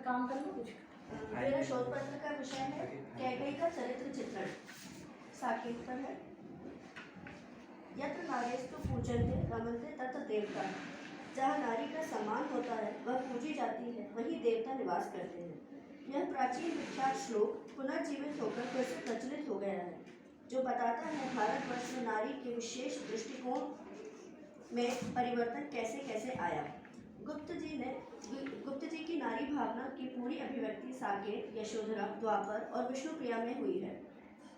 काम कर लो कुछ। मेरा शोध पत्र का विषय है कैकेयी का चरित्र चित्रण। साकेत पर है। यत्र नारेस्तु पूजन्ते रमन्ते तत्र देवता। जहाँ नारी का सम्मान होता है, वह पूजी जाती है, वही देवता निवास करते हैं। यह प्राचीन विख्यात श्लोक पुनर्जीवित होकर फिर से प्रचलित हो गया है, जो बताता है भारतवर्ष में नारी के विशेष दृष्टिकोण में परिवर्तन कैसे कैसे आया। गुप्त जी की नारी भावना की पूरी अभिव्यक्ति साकेत, यशोधरा, द्वापर और विष्णुप्रिया में हुई है।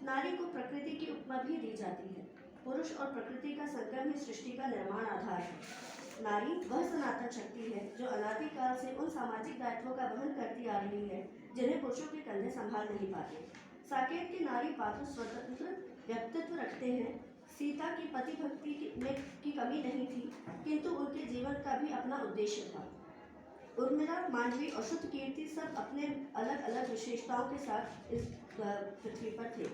नारी को प्रकृति की उपमा भी दी जाती है। पुरुष और प्रकृति का संगम ही सृष्टि का निर्माण आधार है। नारी वह सनातन शक्ति है जो अनादिकाल से उन सामाजिक दायित्वों का वहन करती आ रही है जिन्हें पुरुषों के कंधे संभाल नहीं पाते। साकेत के नारी पात्र स्वतंत्र व्यक्तित्व रखते हैं। सीता की पति भक्ति की कमी नहीं थी, किंतु उनके जीवन का भी अपना उद्देश्य था। उर्मिला, मांडवी और शुद्ध कीर्ति सब अपने अलग अलग विशेषताओं के साथ इस पृथ्वी पर थे।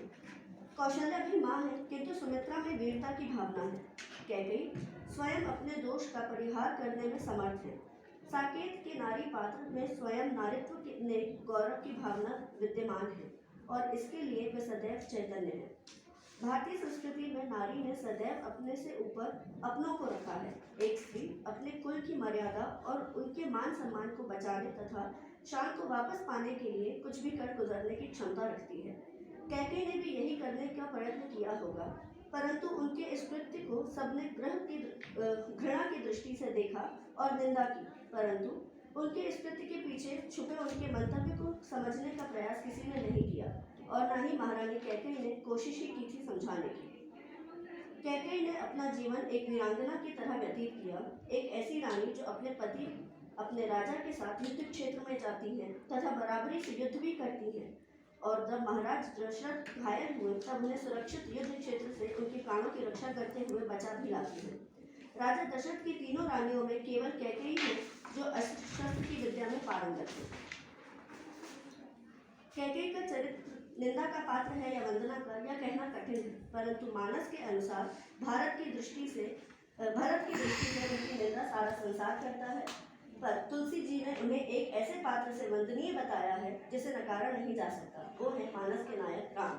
कौशल्या भी माँ है, किंतु सुमित्रा में वीरता की भावना है। कैकेयी स्वयं अपने दोष का परिहार करने में समर्थ है। साकेत के नारी पात्र में स्वयं नारित्व ने गौरव की भावना विद्यमान है और इसके लिए वे सदैव चैतन्य है। भारतीय संस्कृति में नारी ने सदैव अपने से ऊपर अपनों को रखा है। एक स्त्री अपने कुल की मर्यादा और उनके मान सम्मान को बचाने तथा शान को वापस पाने के लिए कुछ भी कर गुजरने की क्षमता रखती है। कैकेयी ने भी यही करने का प्रयत्न किया होगा, परंतु उनके इस कृत्य को सबने घृणा की दृष्टि से देखा और निंदा की, परंतु उनके इस कृत्य के पीछे छुपे उनके मंतव्य को समझने का प्रयास किसी ने नहीं किया और न ही महारानी कैकेयी ने कोशिश ही की थी समझाने की। कैकेयी ने अपना जीवन एक वीरांगना की तरह व्यतीत किया, एक ऐसी रानी जो अपने पति अपने राजा के साथ युद्ध क्षेत्र में जाती है तथा बराबरी से युद्ध भी करती है, और जब महाराज दशरथ घायल हुए तब उन्हें सुरक्षित युद्ध क्षेत्र से उनके प्राणों की रक्षा करते हुए बचा भी लाती है। राजा दशरथ की तीनों रानियों में केवल कैकेयी है जो अस्त्र शस्त्र की विद्या में पारंगत है। कैकेयी का चरित्र निंदा का पात्र है या वंदना का, यह कहना कठिन है, परंतु मानस के अनुसार भरत की दृष्टि से उनकी निंदा सारा संसार करता है, पर तुलसी जी ने उन्हें एक ऐसे पात्र से वंदनीय बताया है जिसे नकारा नहीं जा सकता। वो है मानस के नायक राम।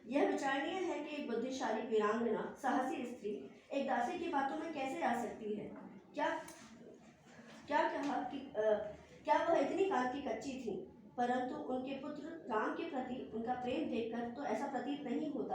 यह विचारणीय है कि एक बुद्धिशाली वीरांगना, साहसी स्त्री एक दासी की बातों में कैसे आ सकती है। क्या वह इतनी कान की कच्ची थी, परंतु उनके पुत्र राम के प्रति उनका प्रेम देखकर तो ऐसा प्रतीत नहीं होता